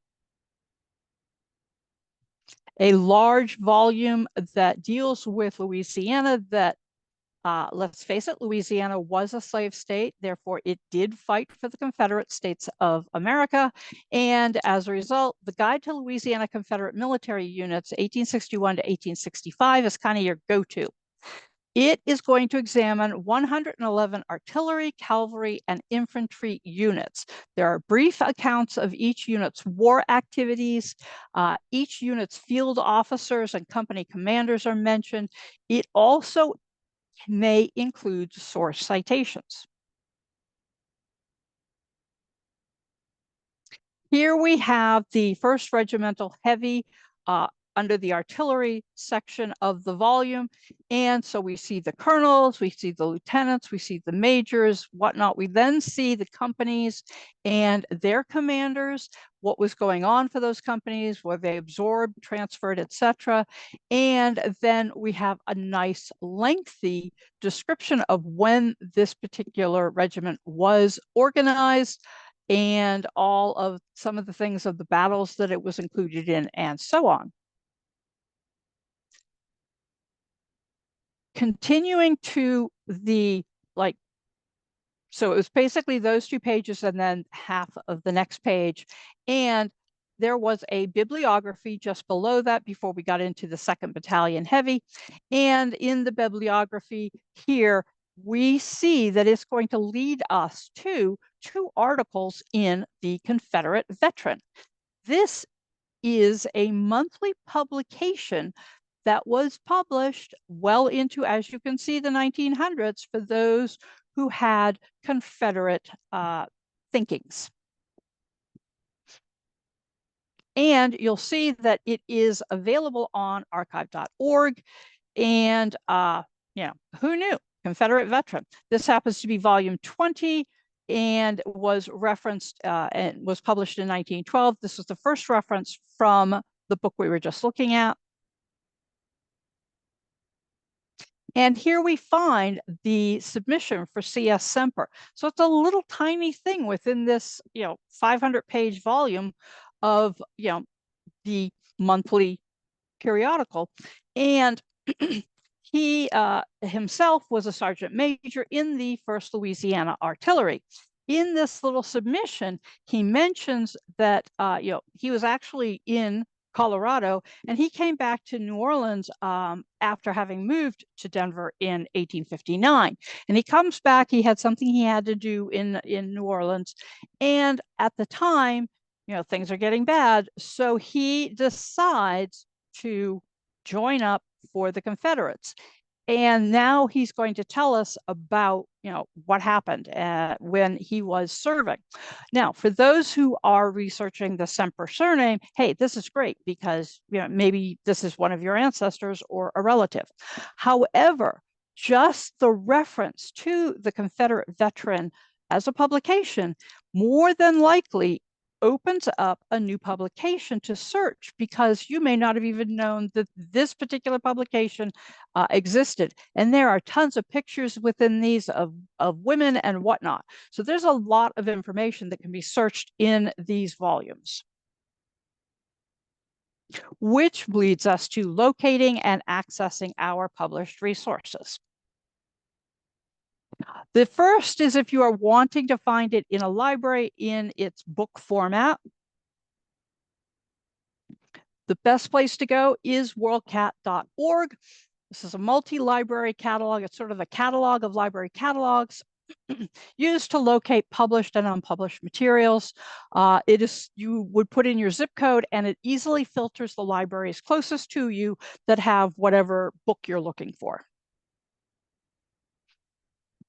A large volume that deals with Louisiana that, let's face it, Louisiana was a slave state, therefore it did fight for the Confederate States of America. And as a result, the Guide to Louisiana Confederate Military Units, 1861 to 1865, is kind of your go-to. It is going to examine 111 artillery, cavalry, and infantry units. There are brief accounts of each unit's war activities. Each unit's field officers and company commanders are mentioned. It also may include source citations. Here we have the 1st Regimental Heavy under the artillery section of the volume. And so we see the colonels, we see the lieutenants, we see the majors, whatnot. We then see the companies and their commanders, what was going on for those companies, were they absorbed, transferred, etc. And then we have a nice lengthy description of when this particular regiment was organized, and all of some of the things of the battles that it was included in, and so on. Continuing to the, so it was basically those 2 pages and then half of the next page. And there was a bibliography just below that before we got into the 2nd Battalion Heavy. And in the bibliography here, we see that it's going to lead us to 2 articles in the Confederate Veteran. This is a monthly publication that was published well into, as you can see, the 1900s for those who had Confederate thinkings. And you'll see that it is available on archive.org. And, who knew? Confederate Veteran. This happens to be volume 20 and was referenced and was published in 1912. This was the first reference from the book we were just looking at. And here we find the submission for C.S. Semper. So it's a little tiny thing within this, 500-page volume of, the monthly periodical. And he himself was a sergeant major in the 1st Louisiana Artillery. In this little submission, he mentions that, he was actually in Colorado, and he came back to New Orleans after having moved to Denver in 1859. And he comes back, he had something he had to do in New Orleans. And at the time, things are getting bad. So he decides to join up for the Confederates. And now he's going to tell us about, what happened when he was serving. Now, for those who are researching the Semper surname, hey, this is great because, maybe this is one of your ancestors or a relative. However, just the reference to the Confederate Veteran as a publication more than likely opens up a new publication to search, because you may not have even known that this particular publication existed. And there are tons of pictures within these of women and whatnot. So there's a lot of information that can be searched in these volumes, which leads us to locating and accessing our published resources. The first is if you are wanting to find it in a library in its book format. The best place to go is worldcat.org. This is a multi-library catalog. It's sort of a catalog of library catalogs used to locate published and unpublished materials. You would put in your zip code and it easily filters the libraries closest to you that have whatever book you're looking for.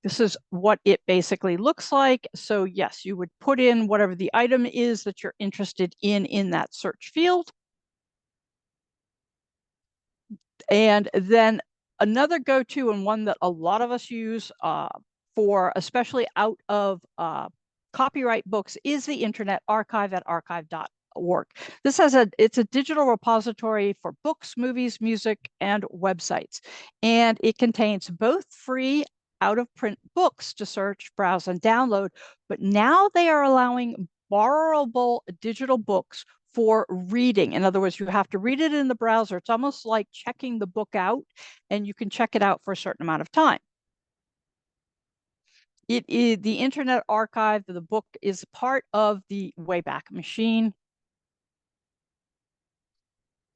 This is what it basically looks like. So yes, you would put in whatever the item is that you're interested in that search field. And then another go-to, and one that a lot of us use for especially out of copyright books, is the Internet Archive at archive.org. This it's a digital repository for books, movies, music, and websites. And it contains both free out-of-print books to search, browse, and download, but now they are allowing borrowable digital books for reading. In other words, you have to read it in the browser. It's almost like checking the book out, and you can check it out for a certain amount of time. It is the Internet Archive. The book is part of the Wayback Machine.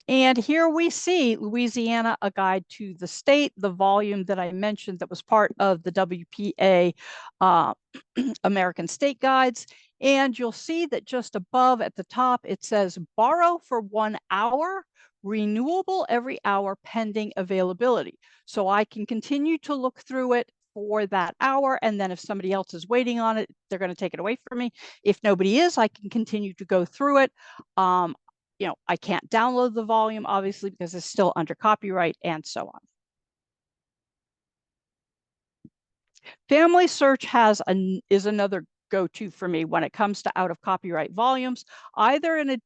And here we see Louisiana, a guide to the state, the volume that I mentioned that was part of the WPA American State Guides. And you'll see that just above at the top, it says borrow for 1 hour, renewable every hour pending availability. So I can continue to look through it for that hour. And then if somebody else is waiting on it, they're going to take it away from me. If nobody is, I can continue to go through it. I can't download the volume, obviously, because it's still under copyright and so on. Family Search is another go-to for me when it comes to out of copyright volumes, either in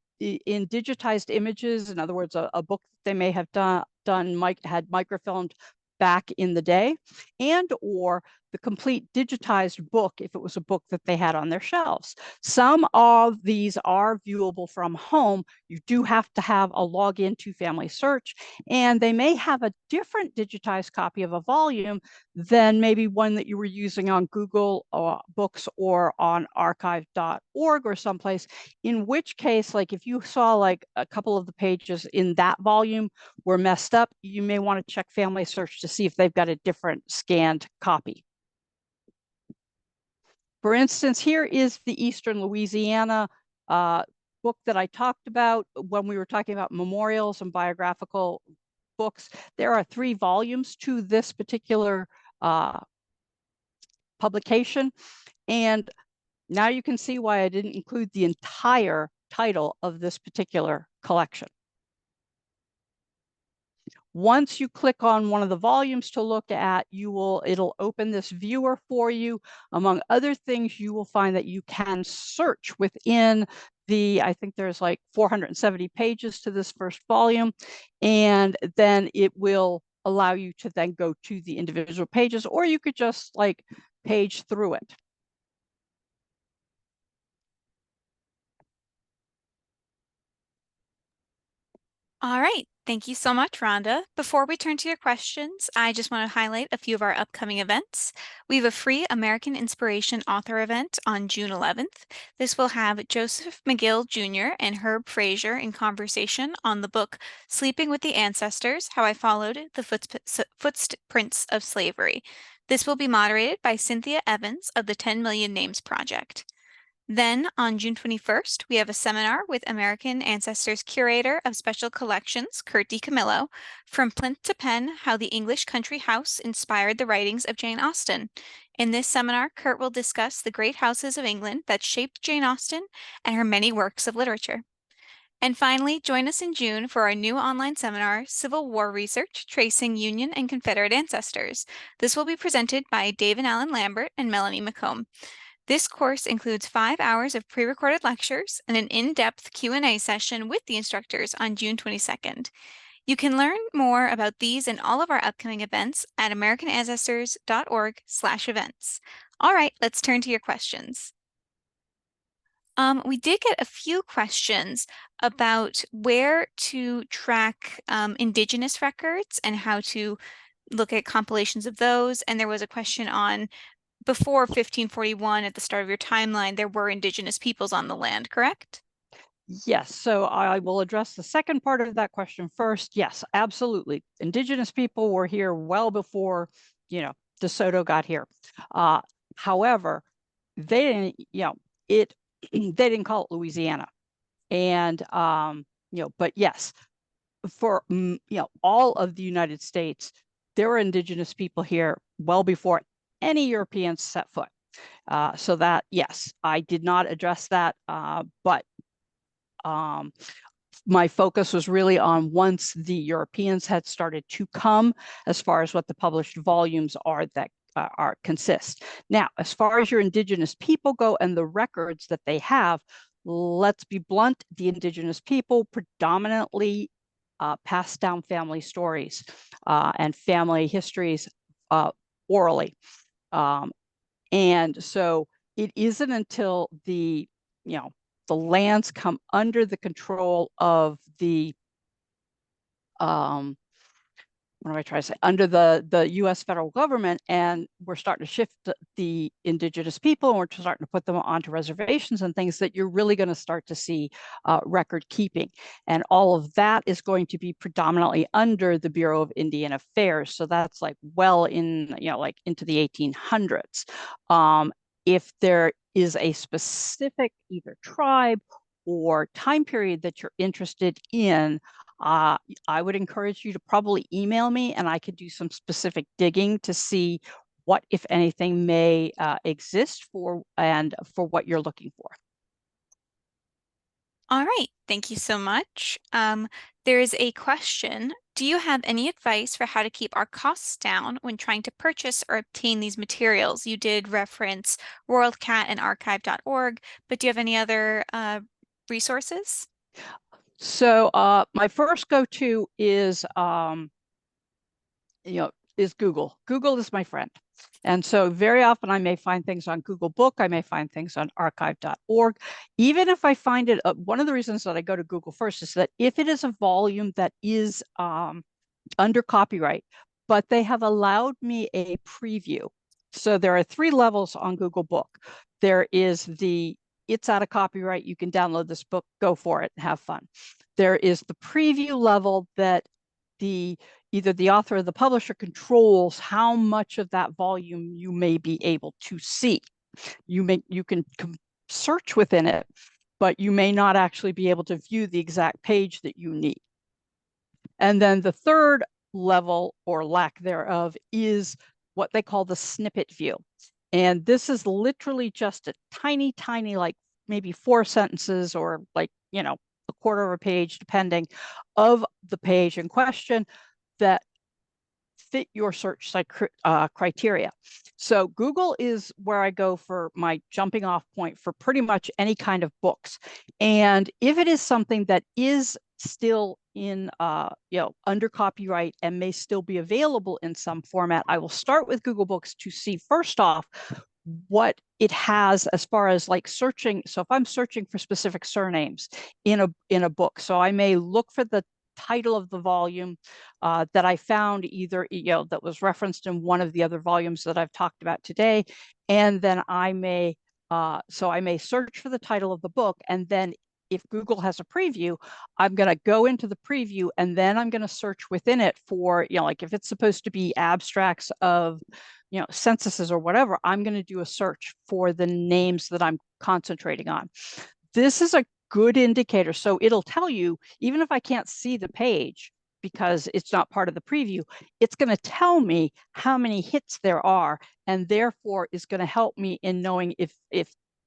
digitized images. In other words, a book that they may have had microfilmed back in the day, and or the complete digitized book if it was a book that they had on their shelves. Some of these are viewable from home. You do have to have a login to Family Search, and they may have a different digitized copy of a volume than maybe one that you were using on Google Books or on archive.org or someplace, in which case, like if you saw like a couple of the pages in that volume were messed up, you may want to check Family Search to see if they've got a different scanned copy. For instance, here is the Eastern Louisiana book that I talked about when we were talking about memorials and biographical books. There are 3 volumes to this particular publication. And now you can see why I didn't include the entire title of this particular collection. Once you click on one of the volumes to look at, it'll open this viewer for you. Among other things, you will find that you can search within I think there's like 470 pages to this first volume, and then it will allow you to then go to the individual pages, or you could just like page through it. All right. Thank you so much, Rhonda. Before we turn to your questions, I just want to highlight a few of our upcoming events. We have a free American Inspiration Author event on June 11th. This will have Joseph McGill Jr. and Herb Fraser in conversation on the book Sleeping with the Ancestors: How I Followed the Footprints of Slavery. This will be moderated by Cynthia Evans of the 10 Million Names Project. Then on June 21st, we have a seminar with American Ancestors Curator of Special Collections, Kurt DiCamillo, From Plinth to Pen: How the English Country House Inspired the Writings of Jane Austen. In this seminar, Kurt will discuss the great houses of England that shaped Jane Austen and her many works of literature. And finally, join us in June for our new online seminar, Civil War Research: Tracing Union and Confederate Ancestors. This will be presented by David Allen Lambert and Melanie McComb. This course includes 5 hours of pre-recorded lectures and an in-depth Q&A session with the instructors on June 22nd. You can learn more about these and all of our upcoming events at americanancestors.org/events. All right, let's turn to your questions. We did get a few questions about where to track Indigenous records and how to look at compilations of those. And there was a question on before 1541, at the start of your timeline, there were Indigenous peoples on the land, correct? Yes, so I will address the second part of that question first. Yes, absolutely. Indigenous people were here well before, DeSoto got here. However, they didn't, it they didn't call it Louisiana. And but yes, for all of the United States, there were indigenous people here well before any Europeans set foot. So that, yes, I did not address that, but my focus was really on once the Europeans had started to come, as far as what the published volumes are that consist. Now, as far as your indigenous people go and the records that they have, let's be blunt, the indigenous people predominantly pass down family stories and family histories orally. And so it isn't until the lands come under the control of the what am I trying to say? Under the U.S. federal government, and we're starting to shift the indigenous people, and we're starting to put them onto reservations and things, that you're really going to start to see record keeping, and all of that is going to be predominantly under the Bureau of Indian Affairs. So that's like well in like into the 1800s. If there is a specific either tribe or time period that you're interested in, I would encourage you to probably email me, and I could do some specific digging to see what, if anything, may exist for what you're looking for. All right, thank you so much. There is a question. Do you have any advice for how to keep our costs down when trying to purchase or obtain these materials? You did reference WorldCat and archive.org, but do you have any other resources? So my first go-to is Google. Google is my friend. And so very often I may find things on Google Book, I may find things on archive.org. Even if I find it, one of the reasons that I go to Google first is that if it is a volume that is under copyright, but they have allowed me a preview. So there are 3 levels on Google Book. There is it's out of copyright, you can download this book, go for it, have fun. There is the preview level that either the author or the publisher controls how much of that volume you may be able to see. You can search within it, but you may not actually be able to view the exact page that you need. And then the third level, or lack thereof, is what they call the snippet view. And this is literally just a tiny, tiny, like maybe 4 sentences or like, a quarter of a page, depending, of the page in question that fit your search criteria. So Google is where I go for my jumping off point for pretty much any kind of books. And if it is something that is still in under copyright and may still be available in some format, I will start with Google Books to see first off what it has as far as like searching. So if I'm searching for specific surnames in a book, so I may look for the title of the volume that I found either that was referenced in one of the other volumes that I've talked about today, and then I may search for the title of the book, and then if Google has a preview, I'm going to go into the preview, and then I'm going to search within it for like if it's supposed to be abstracts of censuses or whatever, I'm going to do a search for the names that I'm concentrating on. This is a good indicator. So it'll tell you, even if I can't see the page because it's not part of the preview, it's going to tell me how many hits there are, and therefore is going to help me in knowing if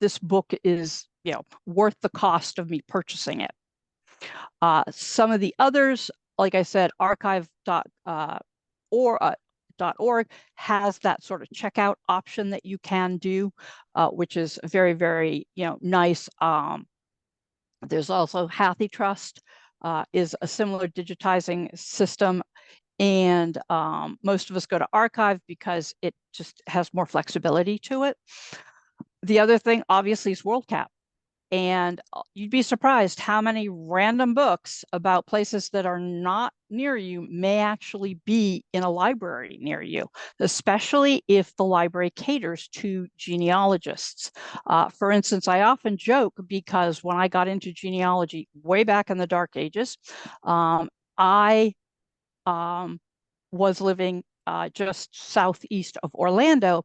this book is worth the cost of me purchasing it. Some of the others, like I said, archive.org genealogists.org has that sort of checkout option that you can do, which is very, very, nice. There's also HathiTrust, is a similar digitizing system. And most of us go to Archive because it just has more flexibility to it. The other thing, obviously, is WorldCat. And you'd be surprised how many random books about places that are not near you may actually be in a library near you, especially if the library caters to genealogists. For instance, I often joke because when I got into genealogy way back in the dark ages, I was living just southeast of Orlando.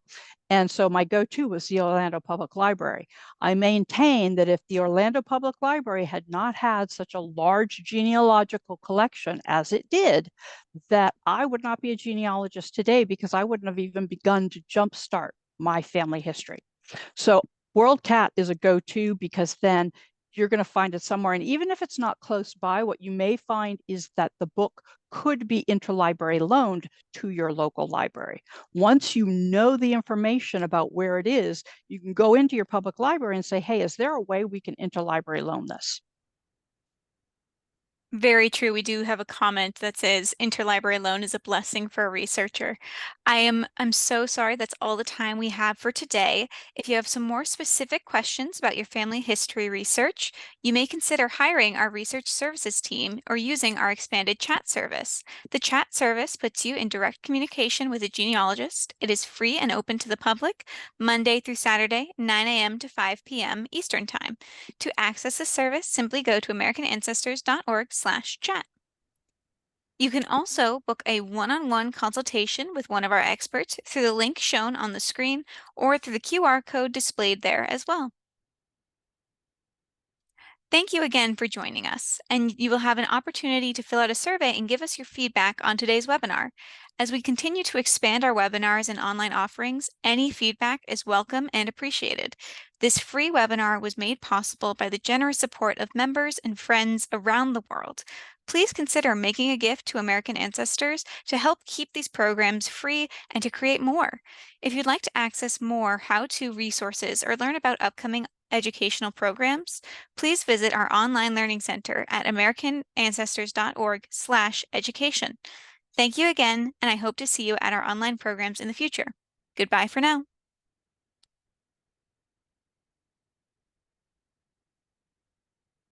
And so my go-to was the Orlando Public Library. I maintain that if the Orlando Public Library had not had such a large genealogical collection as it did, that I would not be a genealogist today because I wouldn't have even begun to jumpstart my family history. So WorldCat is a go-to because then you're going to find it somewhere. And even if it's not close by, what you may find is that the book could be interlibrary loaned to your local library. Once you know the information about where it is, you can go into your public library and say, hey, is there a way we can interlibrary loan this? Very true. We do have a comment that says interlibrary loan is a blessing for a researcher. I'm so sorry. That's all the time we have for today. If you have some more specific questions about your family history research, you may consider hiring our research services team or using our expanded chat service. The chat service puts you in direct communication with a genealogist. It is free and open to the public, Monday through Saturday, 9 a.m. to 5 p.m. Eastern Time. To access the service, simply go to americanancestors.org/chat. You can also book a one-on-one consultation with one of our experts through the link shown on the screen or through the QR code displayed there as well. Thank you again for joining us, and you will have an opportunity to fill out a survey and give us your feedback on today's webinar. As we continue to expand our webinars and online offerings, any feedback is welcome and appreciated. This free webinar was made possible by the generous support of members and friends around the world. Please consider making a gift to American Ancestors to help keep these programs free and to create more. If you'd like to access more how-to resources or learn about upcoming educational programs, please visit our online learning center at americanancestors.org/education. Thank you again, and I hope to see you at our online programs in the future. Goodbye for now.